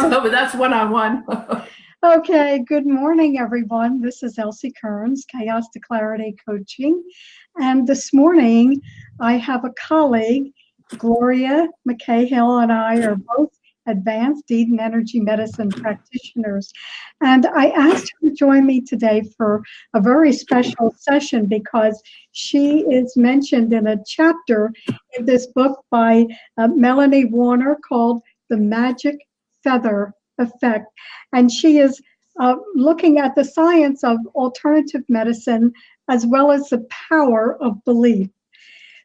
but that's one-on-one. Okay, good morning, everyone. This is Elsie Kerns, Chaos to Clarity Coaching. And this morning, I have a colleague, Gloria McCahill, and I are both advanced Eden Energy Medicine practitioners. And I asked her to join me today for a very special session because she is mentioned in a chapter in this book by Melanie Warner called The Magic Feather Effect. And she is looking at the science of alternative medicine as well as the power of belief.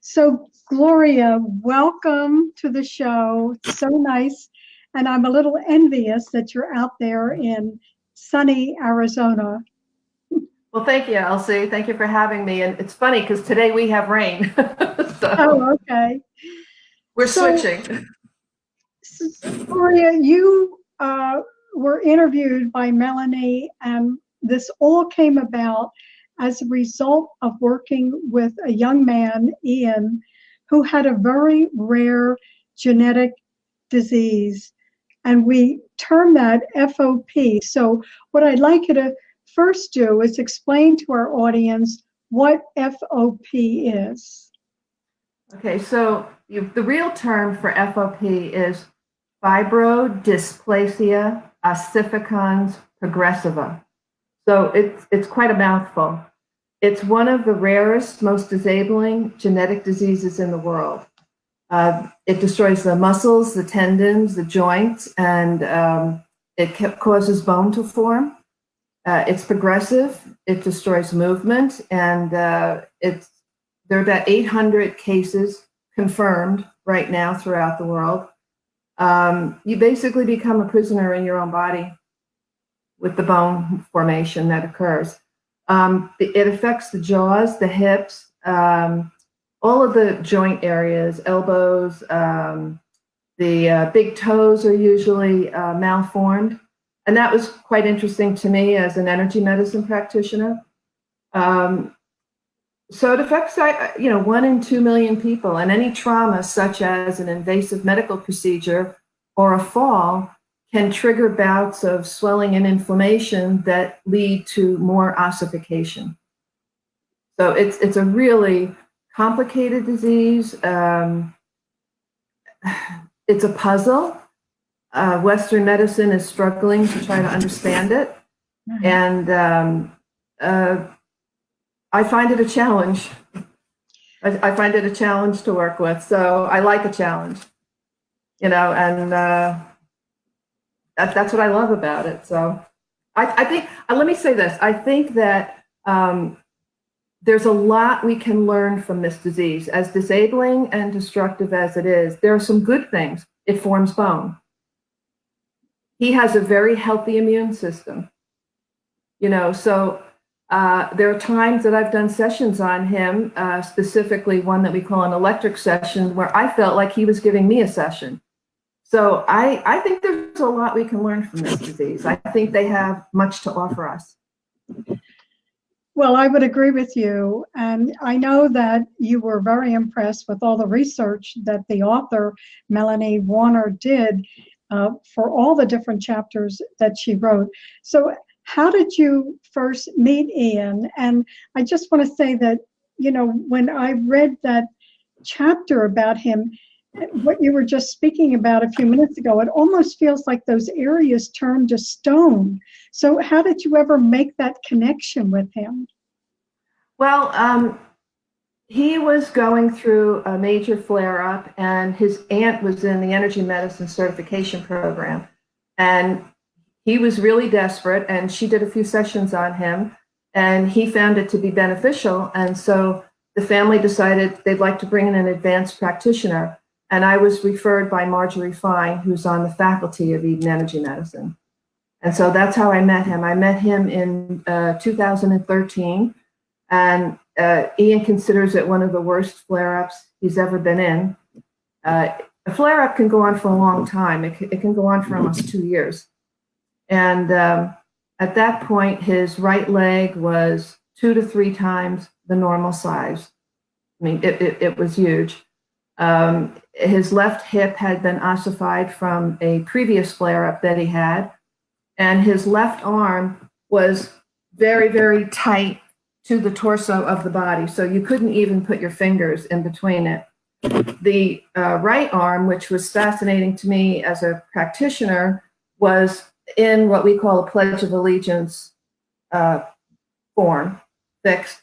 So, Gloria, welcome to the show. So nice. And I'm a little envious that you're out there in sunny Arizona. Well, thank you, Elsie. Thank you for having me. And it's funny because today we have rain. Oh, okay. We're switching. Gloria, you were interviewed by Melanie, and this all came about as a result of working with a young man, Ian, who had a very rare genetic disease. And we term that FOP. So what I'd like you to first do is explain to our audience what FOP is. Okay, so the real term for FOP is fibrodysplasia ossificans progressiva. So it's quite a mouthful. It's one of the rarest, most disabling genetic diseases in the world. It destroys the muscles, the tendons, the joints, and it causes bone to form. It's progressive. It destroys movement, and there are about 800 cases confirmed right now throughout the world. You basically become a prisoner in your own body with the bone formation that occurs. It affects the jaws, the hips, all of the joint areas, elbows, the big toes are usually malformed. And that was quite interesting to me as an energy medicine practitioner. So it affects, 1 in 2 million people, and any trauma such as an invasive medical procedure or a fall can trigger bouts of swelling and inflammation that lead to more ossification. So it's a really complicated disease. It's a puzzle. Western medicine is struggling to try to understand it. And I find it a challenge. I find it a challenge to work with. So I like a challenge, and that's what I love about it. So I think, let me say this. I think that there's a lot we can learn from this disease. As disabling and destructive as it is, there are some good things. It forms bone. He has a very healthy immune system, so there are times that I've done sessions on him, specifically one that we call an electric session, where I felt like he was giving me a session. So I think there's a lot we can learn from this disease. I think they have much to offer us. Well, I would agree with you. And I know that you were very impressed with all the research that the author, Melanie Warner, did for all the different chapters that she wrote. So how did you first meet Ian? And I just want to say that, when I read that chapter about him, what you were just speaking about a few minutes ago, it almost feels like those areas turned to stone. So how did you ever make that connection with him? Well, he was going through a major flare-up, and his aunt was in the energy medicine certification program. And he was really desperate, and she did a few sessions on him, and he found it to be beneficial. And so the family decided they'd like to bring in an advanced practitioner. And I was referred by Marjorie Fine, who's on the faculty of Eden Energy Medicine. And so that's how I met him. I met him in 2013. And Ian considers it one of the worst flare-ups he's ever been in. A flare-up can go on for a long time. It can go on for almost 2 years. And at that point, his right leg was 2 to 3 times the normal size. I mean, it was huge. His left hip had been ossified from a previous flare-up that he had, and his left arm was very, very tight to the torso of the body, so you couldn't even put your fingers in between it. The right arm, which was fascinating to me as a practitioner, was in what we call a Pledge of Allegiance form, fixed,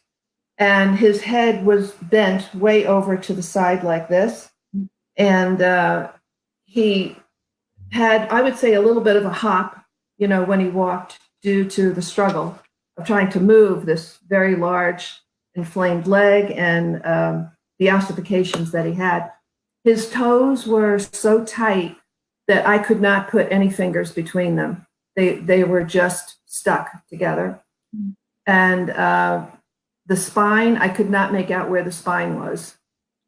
and his head was bent way over to the side like this, and he had, I would say, a little bit of a hop, when he walked, due to the struggle of trying to move this very large inflamed leg and the ossifications that he had. His toes were so tight that I could not put any fingers between them. They were just stuck together. And the spine, I could not make out where the spine was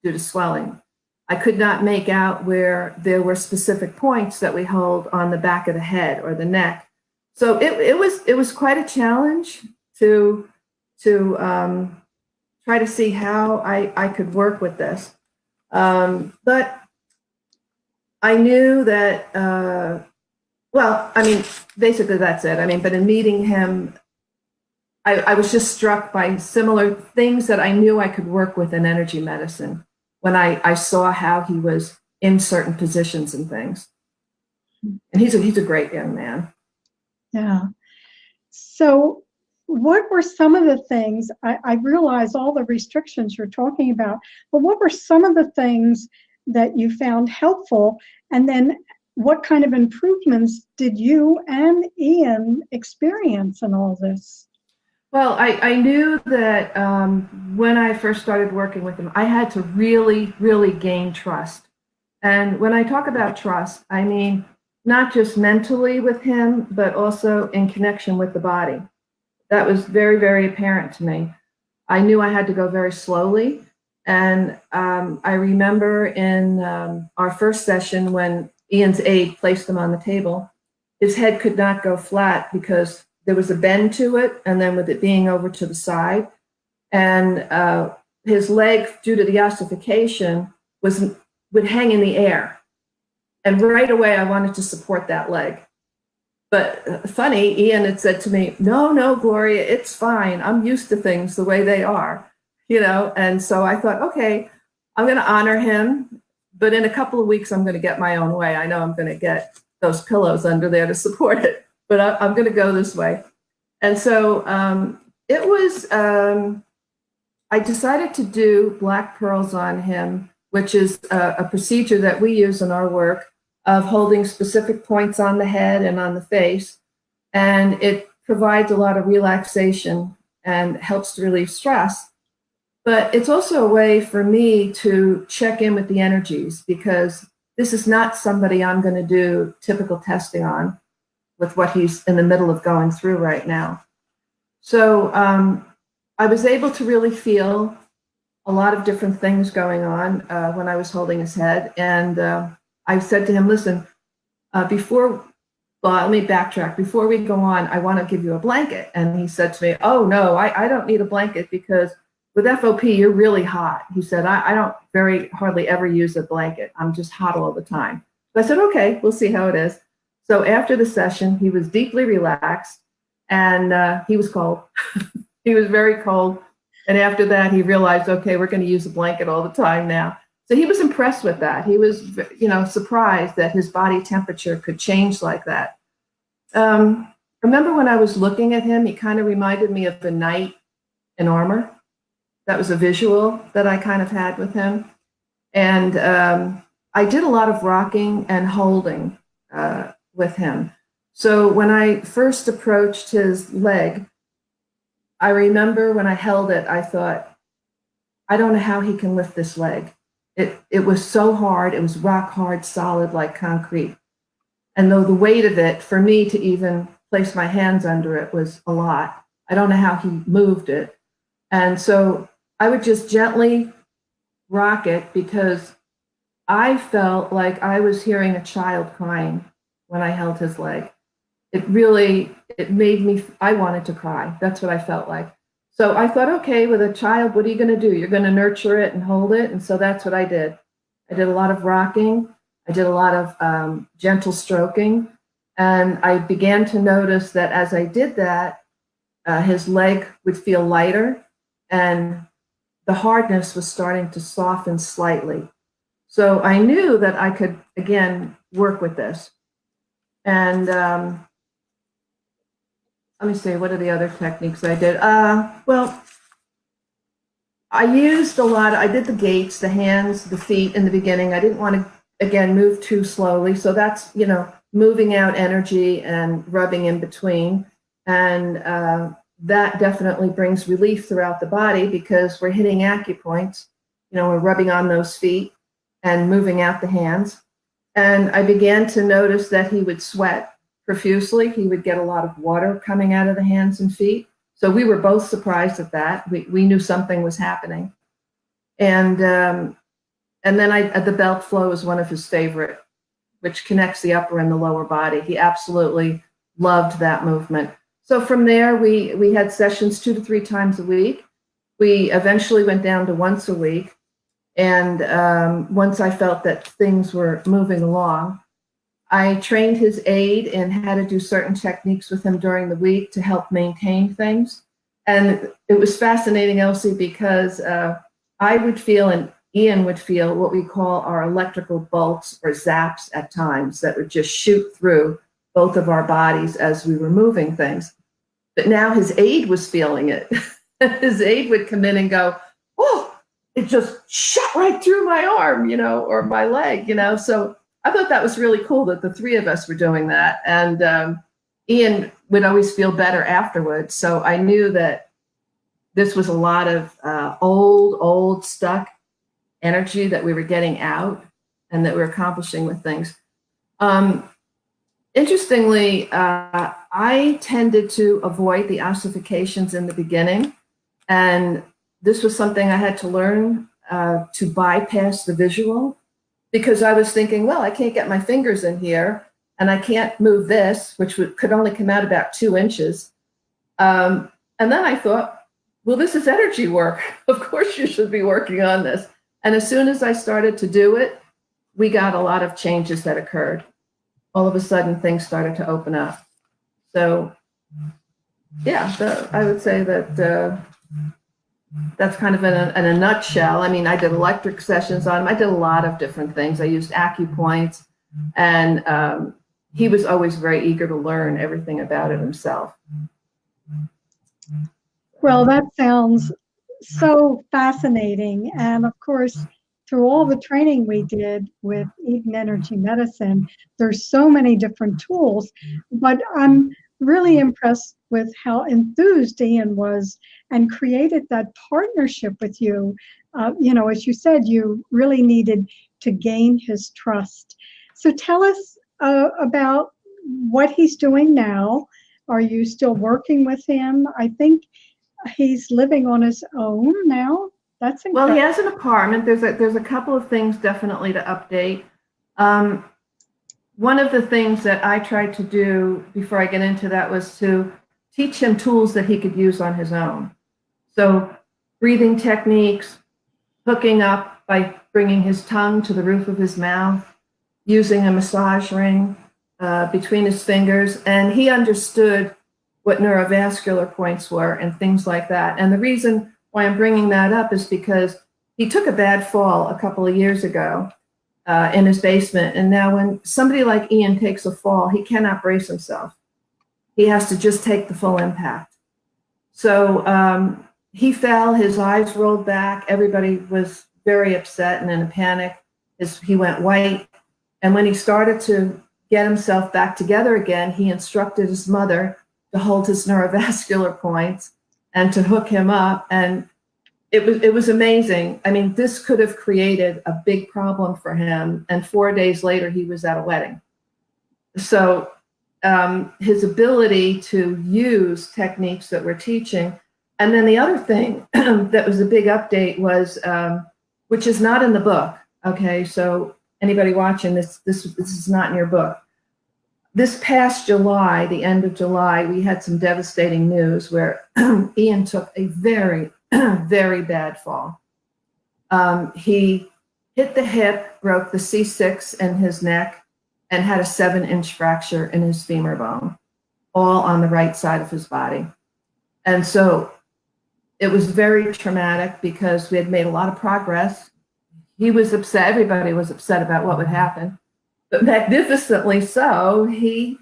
due to swelling. I could not make out where there were specific points that we hold on the back of the head or the neck. So it was quite a challenge to try to see how I could work with this. But I knew that, basically that's it. But in meeting him, I was just struck by similar things that I knew I could work with in energy medicine when I saw how he was in certain positions and things. And he's a great young man. Yeah. So what were some of the things, I realize all the restrictions you're talking about, but what were some of the things that you found helpful? And then what kind of improvements did you and Ian experience in all this? Well, I knew that when I first started working with him, I had to really, really gain trust. And when I talk about trust, I mean not just mentally with him, but also in connection with the body. That was very, very apparent to me. I knew I had to go very slowly. And I remember in our first session when Ian's aide placed him on the table, his head could not go flat because there was a bend to it, and then with it being over to the side. And his leg, due to the ossification, would hang in the air. And right away, I wanted to support that leg. But funny, Ian had said to me, no, Gloria, it's fine. I'm used to things the way they are, And so I thought, okay, I'm going to honor him, but in a couple of weeks, I'm going to get my own way. I know I'm going to get those pillows under there to support it, but I'm going to go this way. And so it was, I decided to do black pearls on him, which is a procedure that we use in our work of holding specific points on the head and on the face. And it provides a lot of relaxation and helps to relieve stress. But it's also a way for me to check in with the energies, because this is not somebody I'm going to do typical testing on with what he's in the middle of going through right now. So I was able to really feel a lot of different things going on when I was holding his head. And I said to him, listen, let me backtrack. Before we go on, I want to give you a blanket. And he said to me, oh, no, I don't need a blanket, because with FOP, you're really hot. He said, I don't hardly ever use a blanket. I'm just hot all the time. So I said, okay, we'll see how it is. So after the session, he was deeply relaxed, and he was cold. He was very cold. And after that, he realized, okay, we're going to use a blanket all the time now. So he was impressed with that. He was, surprised that his body temperature could change like that. Remember when I was looking at him, he kind of reminded me of the knight in armor. That was a visual that I kind of had with him. And I did a lot of rocking and holding with him. So when I first approached his leg, I remember when I held it, I thought, I don't know how he can lift this leg. It was so hard. It was rock hard, solid like concrete. And though the weight of it, for me to even place my hands under it, was a lot, I don't know how he moved it. And so I would just gently rock it, because I felt like I was hearing a child crying when I held his leg. It made me, I wanted to cry. That's what I felt like. So I thought, okay, with a child, what are you going to do? You're going to nurture it and hold it. And so that's what I did. I did a lot of rocking. I did a lot of gentle stroking. And I began to notice that as I did that, his leg would feel lighter and the hardness was starting to soften slightly. So I knew that I could, again, work with this. And let me see, what are the other techniques I did? Well, I used a lot, I did the gates, the hands, the feet in the beginning. I didn't want to, again, move too slowly. So that's, moving out energy and rubbing in between. And that definitely brings relief throughout the body because we're hitting acupoints. We're rubbing on those feet and moving out the hands. And I began to notice that he would sweat profusely. He would get a lot of water coming out of the hands and feet. So we were both surprised at that. We knew something was happening. And then the belt flow is one of his favorite, which connects the upper and the lower body. He absolutely loved that movement. So from there, we had sessions 2 to 3 times a week. We eventually went down to once a week. And once I felt that things were moving along, I trained his aide in how to do certain techniques with him during the week to help maintain things. And it was fascinating, Elsie, because I would feel and Ian would feel what we call our electrical bolts or zaps at times that would just shoot through both of our bodies as we were moving things. But now his aide was feeling it. His aide would come in and go, oh, it just shot right through my arm, or my leg, So I thought that was really cool that the 3 of us were doing that. And Ian would always feel better afterwards. So I knew that this was a lot of old stuck energy that we were getting out and that we were accomplishing with things. Interestingly, I tended to avoid the ossifications in the beginning. And this was something I had to learn to bypass the visual, because I was thinking, well, I can't get my fingers in here and I can't move this, which could only come out about 2 inches. And then I thought, well, this is energy work. Of course you should be working on this. And as soon as I started to do it, we got a lot of changes that occurred. All of a sudden, things started to open up. So, yeah, I would say that that's kind of in a nutshell. I mean, I did electric sessions on him. I did a lot of different things. I used acupoints, and he was always very eager to learn everything about it himself. Well, that sounds so fascinating. And of course, through all the training we did with Eden Energy Medicine, there's so many different tools, but I'm really impressed with how enthused Ian was and created that partnership with you. As you said, you really needed to gain his trust. So tell us about what he's doing now. Are you still working with him? I think he's living on his own now. That's incredible. Well, he has an apartment. There's a couple of things definitely to update. One of the things that I tried to do before I get into that was to teach him tools that he could use on his own. So breathing techniques, hooking up by bringing his tongue to the roof of his mouth, using a massage ring between his fingers. And he understood what neurovascular points were and things like that. And the reason why I'm bringing that up is because he took a bad fall a couple of years ago in his basement. And now when somebody like Ian takes a fall, he cannot brace himself. He has to just take the full impact. So he fell, his eyes rolled back. Everybody was very upset and in a panic. He went white. And when he started to get himself back together again, he instructed his mother to hold his neurovascular points and to hook him up. And it was amazing. I mean, this could have created a big problem for him. And 4 days later, he was at a wedding. So his ability to use techniques that we're teaching. And then the other thing that was a big update was, which is not in the book. Okay, so anybody watching this is not in your book. This past July, the end of July, we had some devastating news where Ian took a very, very bad fall. He hit the hip, broke the C6 in his neck, and had a 7-inch fracture in his femur bone, all on the right side of his body. And so it was very traumatic because we had made a lot of progress. He was upset, everybody was upset about what would happen, but magnificently so, he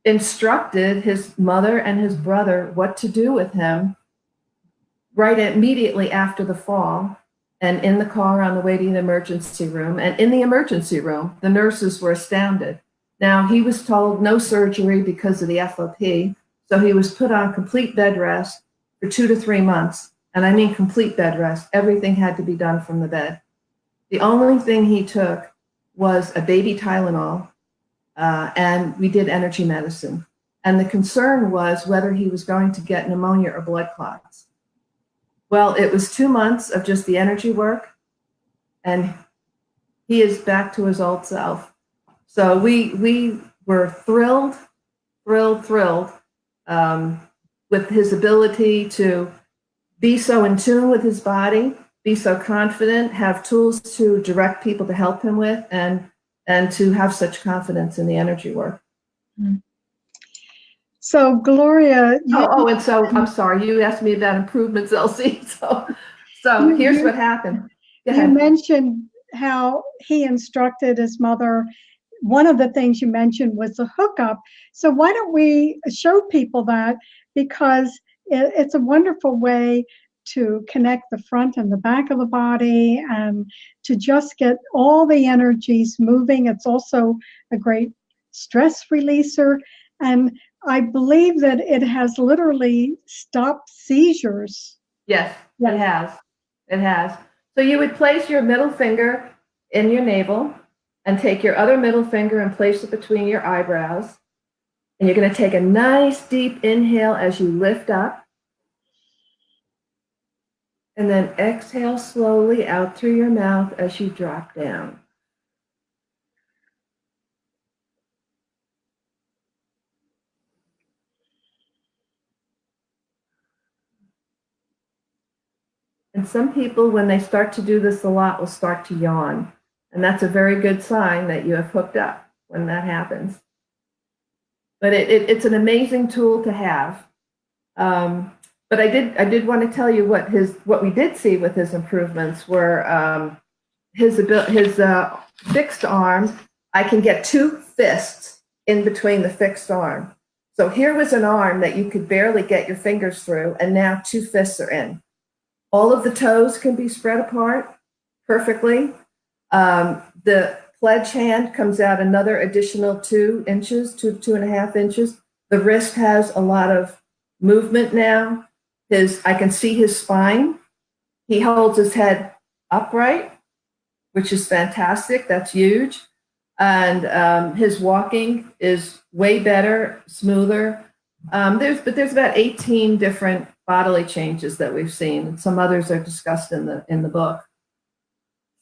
instructed his mother and his brother what to do with him right immediately after the fall, and in the car on the way to the emergency room. And in the emergency room, the nurses were astounded. Now, he was told no surgery because of the FOP, so he was put on complete bed rest for 2 to 3 months. And I mean complete bed rest. Everything had to be done from the bed. The only thing he took was a baby Tylenol, and we did energy medicine. And the concern was whether he was going to get pneumonia or blood clots. Well, it was 2 months of just the energy work, and he is back to his old self. So we were thrilled with his ability to be so in tune with his body, be so confident, have tools to direct people to help him with, and to have such confidence in the energy work. So Gloria, And so I'm sorry, you asked me about improvements, Elsie. So here's what happened. Go you ahead. mentioned how he instructed his mother. One of the things you mentioned was the hookup. So why don't we show people that, because it's a wonderful way to connect the front and the back of the body and to just get all the energies moving. It's also a great stress releaser. And I believe that it has literally stopped seizures. Yes, it has. It has. So you would place your middle finger in your navel and take your other middle finger and place it between your eyebrows. And you're going to take a nice deep inhale as you lift up. And then exhale slowly out through your mouth as you drop down. And some people, when they start to do this a lot, will start to yawn. And that's a very good sign that you have hooked up when that happens. But it's an amazing tool to have. But I did want to tell you what we did see with his improvements were his fixed arm. I can get 2 fists in between the fixed arm. So here was an arm that you could barely get your fingers through, and now 2 fists are in. All of the toes can be spread apart perfectly. The pledge hand comes out another additional 2 inches, 2.5 inches. The wrist has a lot of movement now. I can see his spine. He holds his head upright, which is fantastic. That's huge. And his walking is way better, smoother. There's about 18 different bodily changes that we've seen, and some others are discussed in the book.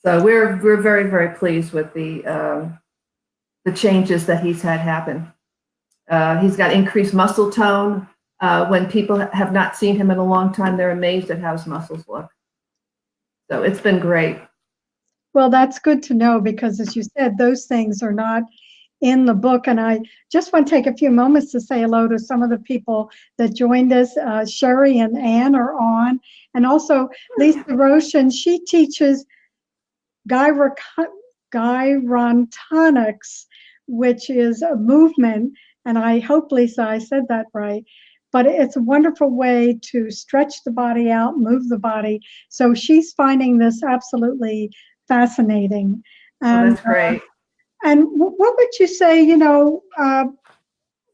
So we're very, very pleased with the changes that he's had happen. He's got increased muscle tone. When people have not seen him in a long time, they're amazed at how his muscles look. So it's been great. Well, that's good to know, because as you said, those things are not in the book. And I just want to take a few moments to say hello to some of the people that joined us. Sherry and Ann are on, and also Lisa Roshan. She teaches gyrontonics, which is a movement. And I hope, Lisa, I said that right. But it's a wonderful way to stretch the body out, move the body. So she's finding this absolutely fascinating. And, that's great. And what would you say,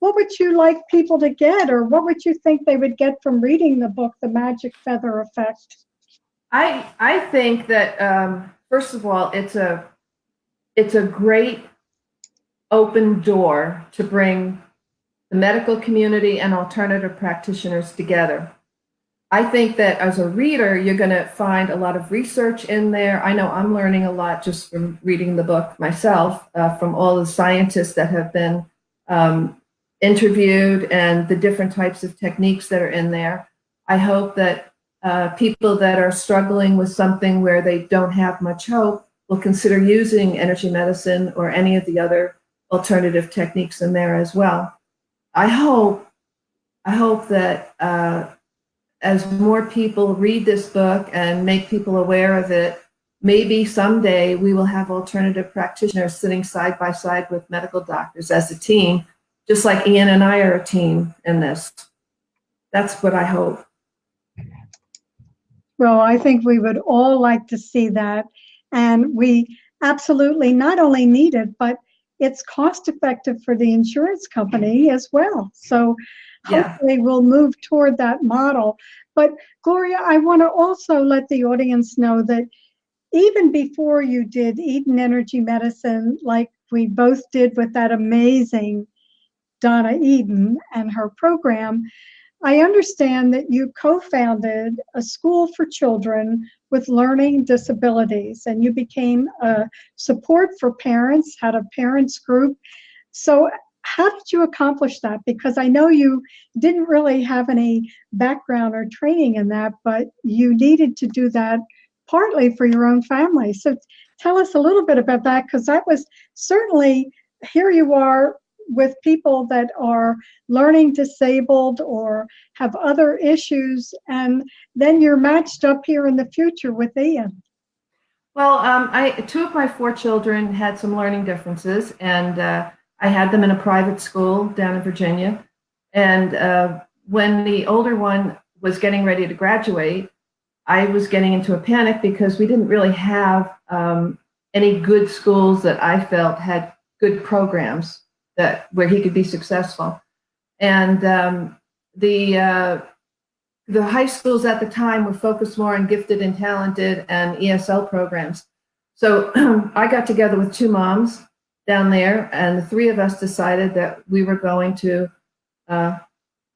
what would you like people to get, or what would you think they would get from reading the book, The Magic Feather Effect? I think that, first of all, it's a great open door to bring the medical community and alternative practitioners together. I think that as a reader, you're going to find a lot of research in there. I know I'm learning a lot just from reading the book myself, from all the scientists that have been interviewed and the different types of techniques that are in there. I hope that people that are struggling with something where they don't have much hope will consider using energy medicine or any of the other alternative techniques in there as well. I hope that as more people read this book and make people aware of it, maybe someday we will have alternative practitioners sitting side by side with medical doctors as a team, just like Ian and I are a team in this. That's what I hope. Well, I think we would all like to see that. And we absolutely not only need it, but it's cost effective for the insurance company as well. So hopefully we'll move toward that model. But Gloria, I want to also let the audience know that even before you did Eden Energy Medicine, like we both did with that amazing Donna Eden and her program, I understand that you co-founded a school for children with learning disabilities, and you became a support for parents, had a parents group. So how did you accomplish that? Because I know you didn't really have any background or training in that, but you needed to do that partly for your own family. So tell us a little bit about that, because that was certainly, here you are with people that are learning disabled or have other issues, and then you're matched up here in the future with Ian. Well, two of my 4 children had some learning differences, and I had them in a private school down in Virginia. And when the older one was getting ready to graduate, I was getting into a panic because we didn't really have any good schools that I felt had good programs where he could be successful. And the high schools at the time were focused more on gifted and talented and ESL programs. So I got together with 2 moms down there, and the 3 of us decided that we were going to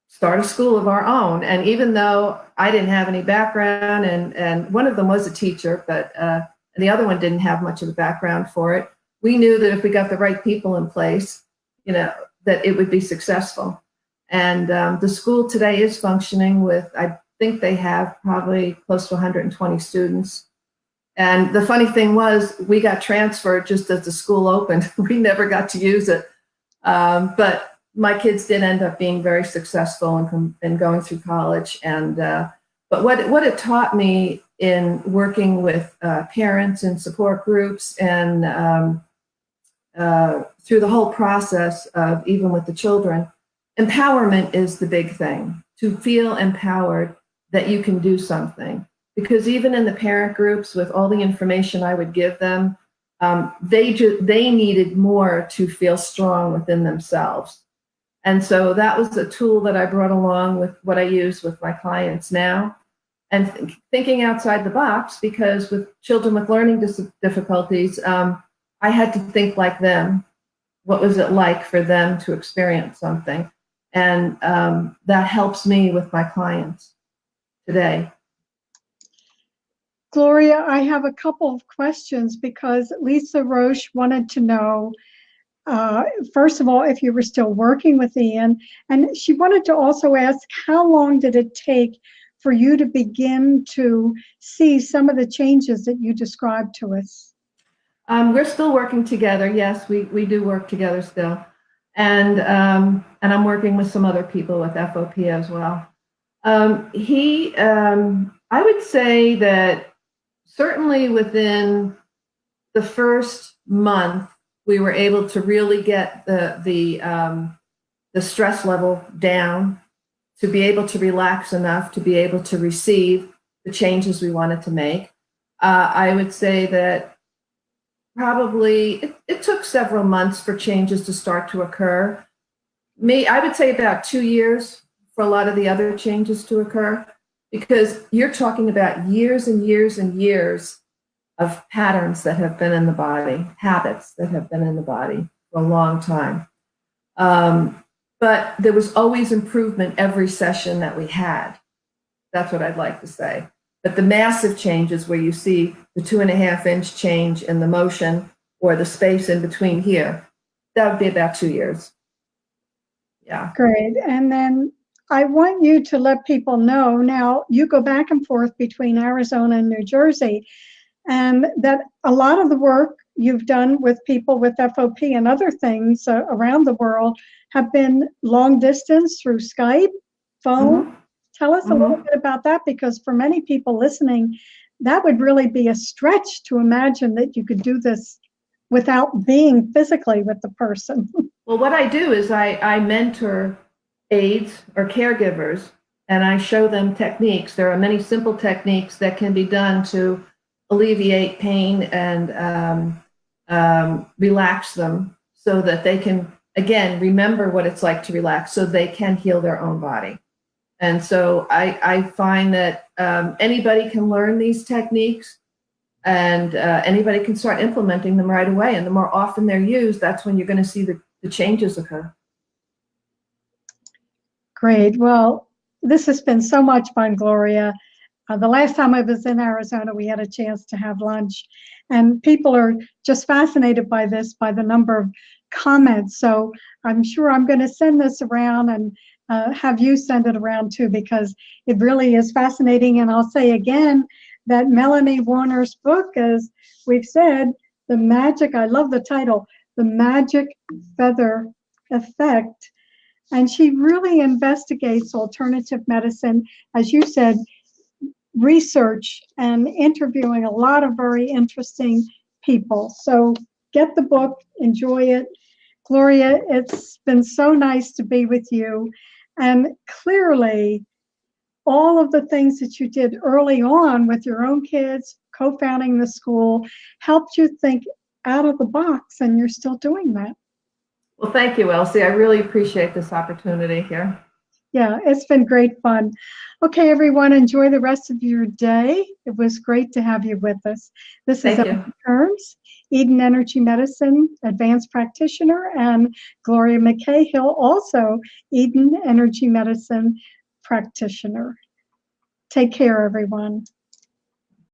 start a school of our own. And even though I didn't have any background, and one of them was a teacher, but the other one didn't have much of a background for it, we knew that if we got the right people in place, that it would be successful. And the school today is functioning with, I think they have probably close to 120 students. And the funny thing was, we got transferred just as the school opened. We never got to use it. But my kids did end up being very successful and going through college. And but what it taught me in working with parents and support groups and through the whole process of even with the children, empowerment is the big thing, to feel empowered that you can do something. Because even in the parent groups, with all the information I would give them, they needed more to feel strong within themselves. And so that was a tool that I brought along with what I use with my clients now. And thinking outside the box, because with children with learning difficulties, I had to think like them. What was it like for them to experience something? And that helps me with my clients today. Gloria, I have a couple of questions because Lisa Roche wanted to know, first of all, if you were still working with Ian, and she wanted to also ask, how long did it take for you to begin to see some of the changes that you described to us? We're still working together. Yes, we do work together still. And I'm working with some other people with FOP as well. I would say that certainly within the first month, we were able to really get the stress level down, to be able to relax enough to be able to receive the changes we wanted to make. I would say that probably it took several months for changes to start to occur. I would say about 2 years for a lot of the other changes to occur, because you're talking about years and years and years of patterns that have been in the body, habits that have been in the body for a long time. But there was always improvement every session that we had. That's what I'd like to say. But the massive changes where you see the 2.5-inch change in the motion or the space in between here, that would be about 2 years. Yeah. Great. And then I want you to let people know, now you go back and forth between Arizona and New Jersey. and that a lot of the work you've done with people with FOP and other things around the world have been long distance through Skype, phone. Mhm. Tell us a little bit about that, because for many people listening, that would really be a stretch to imagine that you could do this without being physically with the person. Well, what I do is I mentor aides or caregivers, and I show them techniques. There are many simple techniques that can be done to alleviate pain and relax them so that they can, again, remember what it's like to relax so they can heal their own body. And so I find that anybody can learn these techniques, and anybody can start implementing them right away. And the more often they're used, that's when you're going to see the changes occur. Great. Well, this has been so much fun, Gloria. The last time I was in Arizona, we had a chance to have lunch, and people are just fascinated by this, by the number of comments. So I'm sure I'm going to send this around and have you send it around too, because it really is fascinating. And I'll say again that Melanie Warner's book, as we've said, The Magic, I love the title, The Magic Feather Effect. And she really investigates alternative medicine, as you said, research and interviewing a lot of very interesting people. So get the book, enjoy it. Gloria, it's been so nice to be with you. And clearly, all of the things that you did early on with your own kids, co-founding the school, helped you think out of the box, and you're still doing that. Well, thank you, Elsie. I really appreciate this opportunity here. Yeah, it's been great fun. Okay, everyone, enjoy the rest of your day. It was great to have you with us. This is Elsie Kerns, Eden Energy Medicine Advanced Practitioner, and Gloria McCahill, also Eden Energy Medicine Practitioner. Take care, everyone.